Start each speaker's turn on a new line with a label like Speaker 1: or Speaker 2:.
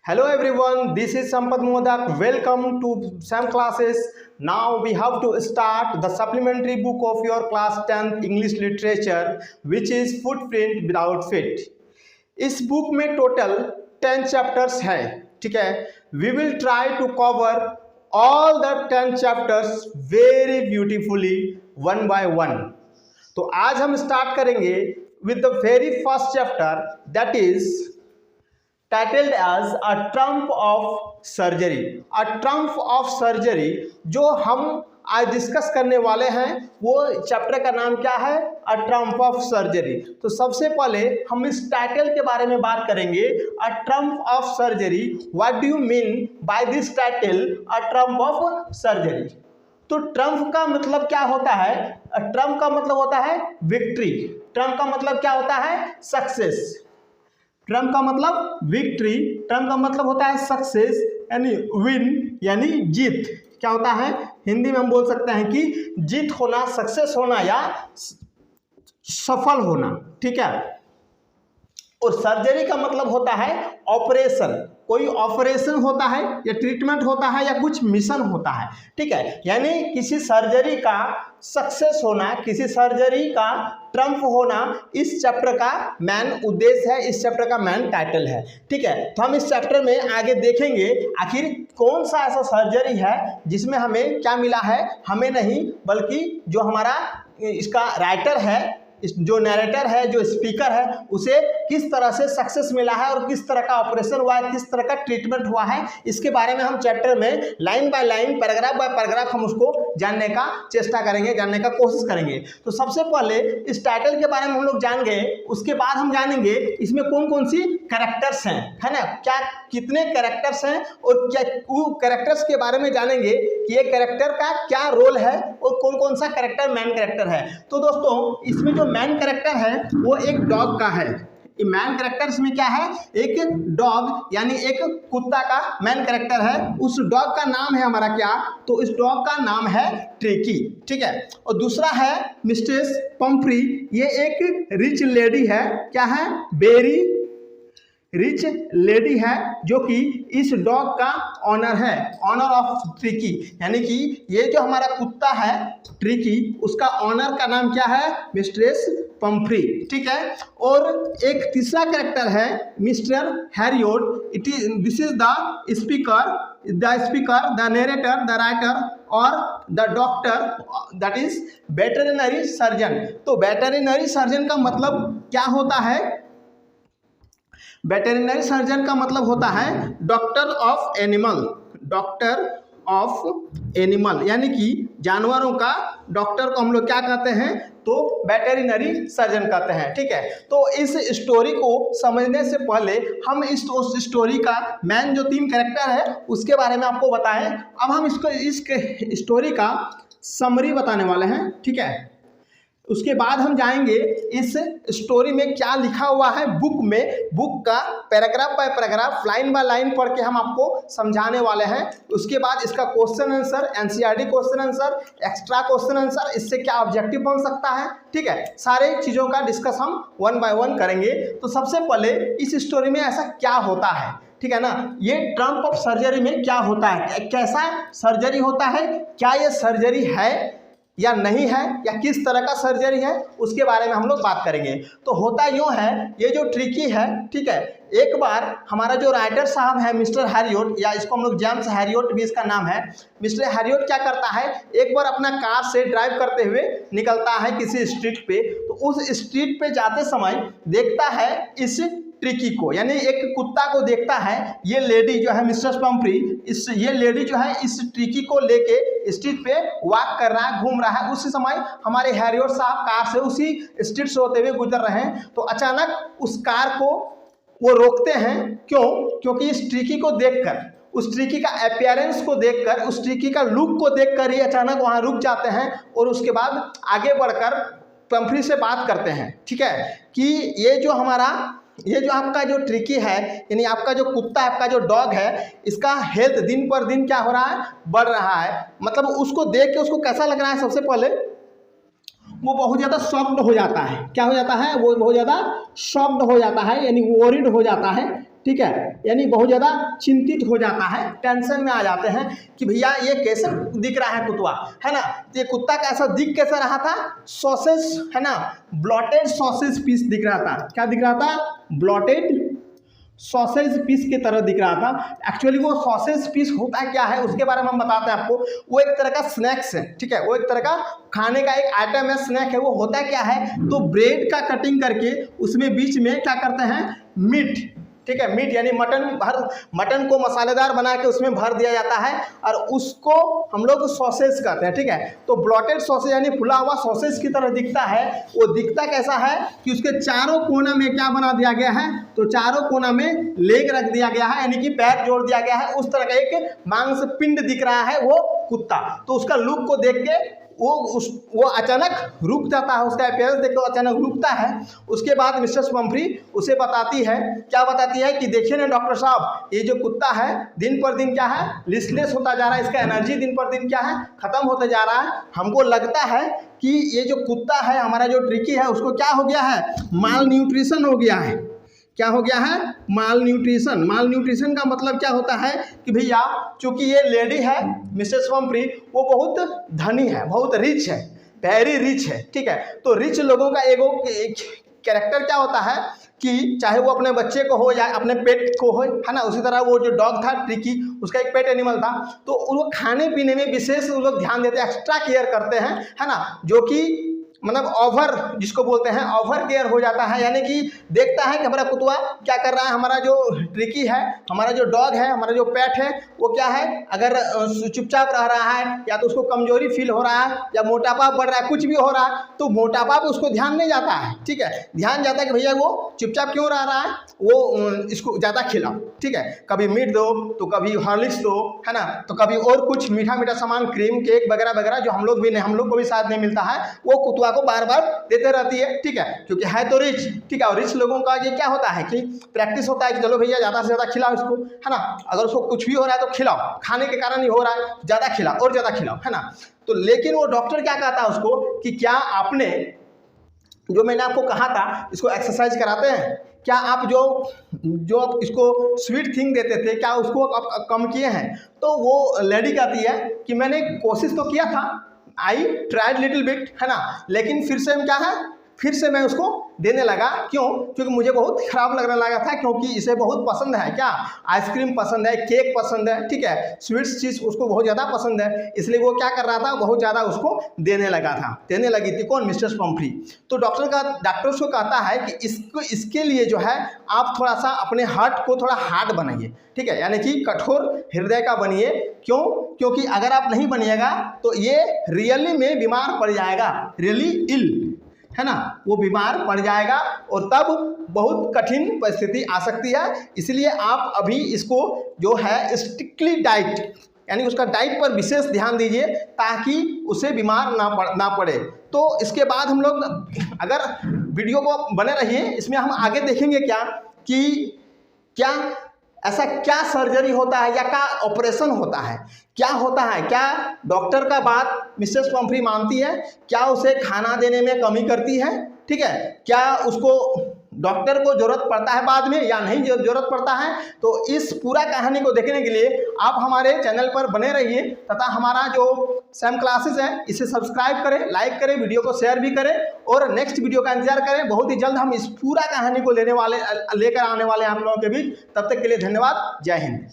Speaker 1: Hello everyone, this is Sampath Modak. Welcome to SAM classes. Now we have to start the supplementary book of your class 10th English literature, which is Footprint Without Feet. इस book में total 10 chapters हैं, ठीक है. We will try to cover all the 10 chapters very beautifully one by one. तो आज हम start करेंगे with the very first chapter that is titled as a triumph of surgery. A triumph of surgery जो हम आज discuss करने वाले हैं वो चैप्टर का नाम क्या है? अ ट्रम्प ऑफ सर्जरी. तो सबसे पहले हम इस टाइटल के बारे में बात करेंगे. A triumph of surgery, what do you mean by this title a triumph of surgery? तो ट्रम्प का मतलब क्या होता है? ट्रम्प का मतलब होता है विक्ट्री. ट्रम्प का मतलब क्या होता है? सक्सेस. ट्रम्प का मतलब विक्ट्री, ट्रम्प का मतलब होता है सक्सेस यानी विन यानी जीत. क्या होता है? हिंदी में हम बोल सकते हैं कि जीत होना, सक्सेस होना या सफल होना, ठीक है. और सर्जरी का मतलब होता है ऑपरेशन. कोई ऑपरेशन होता है या ट्रीटमेंट होता है या कुछ मिशन होता है, ठीक है. यानी किसी सर्जरी का सक्सेस होना, किसी सर्जरी का ट्रम्प होना इस चैप्टर का मेन उद्देश्य है, इस चैप्टर का मेन टाइटल है, ठीक है. तो हम इस चैप्टर में आगे देखेंगे आखिर कौन सा ऐसा सर्जरी है जिसमें हमें क्या मिला है. हमें नहीं बल्कि जो हमारा इसका राइटर है, जो नैरेटर है, जो स्पीकर है, उसे किस तरह से सक्सेस मिला है और किस तरह का ऑपरेशन हुआ है, किस तरह का ट्रीटमेंट हुआ है, इसके बारे में हम चैप्टर में line by line, paragraph by paragraph हम उसको जानने का चेष्टा करेंगे, जानने का कोशिश करेंगे. तो सबसे पहले इस टाइटल के बारे में हम लोग जान गए. उसके बाद हम जानेंगे इसमें कौन कौन सी कैरेक्टर्स हैं, है ना, क्या कितने कैरेक्टर्स हैं और क्या वो कैरेक्टर्स के बारे में जानेंगे कि ये कैरेक्टर का क्या रोल है और कौन कौन सा कैरेक्टर मेन कैरेक्टर है. तो दोस्तों इसमें जो मैन कैरेक्टर है वो एक डॉग का है. मैन कैरेक्टर इसमें क्या है? एक डॉग यानी एक कुत्ता का मैन कैरेक्टर है. उस डॉग का नाम है हमारा क्या? तो इस डॉग का नाम है ट्रिकी, ठीक है. और दूसरा है मिस्ट्रेस पंफ्री. ये एक रिच लेडी है. क्या है? वेरी रिच लेडी है जो कि इस डॉग का ऑनर है, ऑनर ऑफ ट्रिकी. यानी कि ये जो हमारा कुत्ता है ट्रिकी, उसका ऑनर का नाम क्या है? मिस्ट्रेस पंफ्री, ठीक है. और एक तीसरा कैरेक्टर है mister Herriot. This is the speaker, the narrator, the writer और the doctor, that is veterinary surgeon. तो वेटरिनरी सर्जन का मतलब क्या होता है? वेटरिनरी सर्जन का मतलब होता है doctor of animal. Doctor of animal यानी कि जानवरों का डॉक्टर को हम लोग क्या कहते हैं? तो वेटरिनरी सर्जन कहते हैं, ठीक है. तो इस स्टोरी को समझने से पहले हम इस स्टोरी का मेन जो 3 कैरेक्टर है उसके बारे में आपको बताएं. अब हम इस स्टोरी का समरी बताने वाले हैं, ठीक है. उसके बाद हम जाएंगे इस स्टोरी में क्या लिखा हुआ है बुक में. बुक का paragraph by paragraph, line by line पढ़ के हम आपको समझाने वाले हैं. उसके बाद इसका question answer, NCERT question answer, extra question answer, इससे क्या ऑब्जेक्टिव बन सकता है, ठीक है. सारे चीज़ों का डिस्कस हम वन बाय वन करेंगे. तो सबसे पहले इस स्टोरी में ऐसा क्या होता है, ठीक है ना. ये ट्रम्प ऑफ सर्जरी में क्या होता है, कैसा सर्जरी होता है, क्या ये सर्जरी है या नहीं है, या किस तरह का सर्जरी है, उसके बारे में हम लोग बात करेंगे. तो होता यूँ है, ये जो ट्रिकी है, ठीक है, एक बार हमारा जो राइटर साहब है मिस्टर हैरियोट, या इसको हम लोग जेम्स हैरियोट भी इसका नाम है. मिस्टर हैरियोट क्या करता है, एक बार अपना कार से ड्राइव करते हुए निकलता है किसी स्ट्रीट पे. तो उस स्ट्रीट पे जाते समय देखता है इस ट्रिकी को, यानी एक कुत्ता को देखता है. ये लेडी जो है मिस्टर पंफ्री, ये लेडी जो है इस ट्रिकी को लेके स्ट्रीट पे वॉक कर रहा है, घूम रहा है. उसी समय हमारे हैरियोट साहब कार से उसी स्ट्रीट से होते हुए गुजर रहे हैं. तो अचानक उस कार को वो रोकते हैं. क्यों? क्योंकि इस ट्रिकी को देखकर, उस ट्रिकी का अपीयरेंस को देखकर, उस ट्रिकी का लुक को देखकर ही अचानक वहाँ रुक जाते हैं. और उसके बाद आगे बढ़कर पंफ्री से बात करते हैं, ठीक है, कि ये जो आपका जो ट्रिकी है, यानी आपका जो कुत्ता, आपका जो डॉग है, इसका हेल्थ दिन पर दिन क्या हो रहा है? बढ़ रहा है. मतलब उसको देख के उसको कैसा लग रहा है? सबसे पहले वो बहुत ज़्यादा शॉक्ड हो जाता है. क्या हो जाता है? वो बहुत ज़्यादा शॉक्ड हो जाता है, यानी वॉरिड हो जाता है. ठीक है, यानी बहुत ज़्यादा चिंतित हो जाता है, टेंशन में आ जाते हैं कि भैया ये कैसे दिख रहा है कुत्ता, है ना। तो ये कुत्ता कैसा दिख कैसा रहा था, सॉसेज, है ना, ब्लॉटेड सॉसेज पीस दिख रहा था। क्या दिख रहा था, ब्लॉटेड सॉसेज पीस की तरह दिख रहा था। एक्चुअली वो सॉसेज पीस होता क्या है उसके बारे में हम बताते हैं आपको। वो एक तरह का स्नैक्स है, ठीक है, वो एक तरह का खाने का एक आइटम है, स्नैक है। वो होता क्या है, तो ब्रेड का कटिंग करके उसमें बीच में क्या करते हैं, मीट, ठीक है, मीट यानी मटन को मसालेदार बना के उसमें भर दिया जाता है और उसको हम लोग सॉसेज कहते हैं, ठीक है। तो ब्लॉटेड सॉसेज यानी फुला हुआ सॉसेज की तरह दिखता है। वो दिखता कैसा है कि उसके चारों कोना में क्या बना दिया गया है, तो चारों कोना में लेग रख दिया गया है, यानी कि पैर जोड़ दिया गया है। उस तरह का एक मांस पिंड दिख रहा है वो कुत्ता। तो उसका लुक को देख के वो अचानक रुक जाता है, उसका अपीयरेंस देख के अचानक रुकता है। उसके बाद मिसेस पंफ्री उसे बताती है, क्या बताती है कि देखिए ना डॉक्टर साहब, ये जो कुत्ता है दिन पर दिन क्या है, लिस्टलेस होता जा रहा है, इसका एनर्जी दिन पर दिन क्या है, खत्म होते जा रहा है। हमको लगता है कि ये जो कुत्ता है हमारा जो ट्रिकी है उसको क्या हो गया है, माल न्यूट्रिशन हो गया है। क्या हो गया है, माल न्यूट्रिशन। माल न्यूट्रिशन का मतलब क्या होता है कि भैया चूंकि ये लेडी है मिसेस पंफ्री, वो बहुत धनी है, बहुत रिच है, वेरी रिच है, ठीक है। तो रिच लोगों का एगो कैरेक्टर क्या होता है कि चाहे वो अपने बच्चे को हो या अपने पेट को हो, है ना। उसी तरह वो जो डॉग था ट्रिकी, उसका एक पेट एनिमल था। तो वो खाने पीने में विशेष वो लोग ध्यान देते हैं, एक्स्ट्रा केयर करते हैं, है ना, जो कि मतलब ओवर जिसको बोलते हैं ओवर केयर हो जाता है। यानी कि देखता है कि हमारा कुत्ता क्या कर रहा है, हमारा जो ट्रिकी है, हमारा जो डॉग है, हमारा जो पेट है, वो क्या है, अगर चुपचाप रह रहा है या तो उसको कमजोरी फील हो रहा है या मोटापा बढ़ रहा है, कुछ भी हो रहा है, तो मोटापा पे उसको ध्यान नहीं जाता है, ठीक है। ध्यान जाता है कि भैया वो चुपचाप क्यों रह रहा है, वो इसको ज़्यादा खिलाओ, ठीक है। कभी मीट दो तो कभी हॉर्लिक्स दो, है ना, तो कभी और कुछ मीठा मीठा सामान, क्रीम, केक वगैरह वगैरह जो हम लोग को भी शायद नहीं मिलता है, वो कुत्ता को बार बार देते रहती है, ठीक है, क्योंकि है तो रिच, ठीक है। और रिच लोगों का ये क्या होता है कि प्रैक्टिस होता है कि चलो भैया ज़्यादा से ज़्यादा खिलाओ इसको, है ना। अगर उसको कुछ भी हो रहा है तो खिलाओ, खाने के कारण ही हो रहा है, ज़्यादा खिलाओ और ज़्यादा खिलाओ, है ना। तो लेकिन वो डॉक्टर क्या कहता है उसको कि क्या आपने जो मैंने आपको कहा था इसको एक्सरसाइज कराते हैं, क्या आप जो आप इसको स्वीट थिंग देते थे क्या उसको आप कम किए हैं। तो वो लेडी कहती है कि मैंने कोशिश तो किया था, आई ट्राइड लिटिल बिट, है ना, लेकिन फिर से क्या है, फिर से मैं उसको देने लगा। क्यों, क्योंकि मुझे बहुत खराब लगने लगा था, क्योंकि इसे बहुत पसंद है, क्या आइसक्रीम पसंद है, केक पसंद है, ठीक है, स्वीट्स चीज़ उसको बहुत ज़्यादा पसंद है। इसलिए वो क्या कर रहा था, बहुत ज़्यादा उसको देने लगी थी। कौन, मिस्टर पंफ्री। तो डॉक्टर उसको कहता है कि इसके लिए जो है आप थोड़ा सा अपने हार्ट को थोड़ा हार्ड बनाइए, ठीक है, यानी कि कठोर हृदय का बनिए। क्यों, क्योंकि अगर आप नहीं बनिएगा तो ये रियली में बीमार पड़ जाएगा, रियली इल, है ना, वो बीमार पड़ जाएगा और तब बहुत कठिन परिस्थिति आ सकती है। इसलिए आप अभी इसको जो है स्ट्रिक्टली डाइट, यानी उसका डाइट पर विशेष ध्यान दीजिए ताकि उसे बीमार ना पड़े। तो इसके बाद हम लोग, अगर वीडियो को बने रहिए, इसमें हम आगे देखेंगे क्या ऐसा क्या सर्जरी होता है या क्या ऑपरेशन होता है, क्या होता है, क्या डॉक्टर का बात मिसेस पंफ्री मानती है, क्या उसे खाना देने में कमी करती है, ठीक है, क्या उसको डॉक्टर को जरूरत पड़ता है बाद में या नहीं जरूरत पड़ता है। तो इस पूरा कहानी को देखने के लिए आप हमारे चैनल पर बने रहिए तथा हमारा जो सैम क्लासेस है इसे सब्सक्राइब करें, लाइक करें, वीडियो को शेयर भी करें और नेक्स्ट वीडियो का इंतजार करें। बहुत ही जल्द हम इस पूरा कहानी को लेकर आने वाले हैं आप लोगों के बीच। तब तक के लिए धन्यवाद, जय हिंद।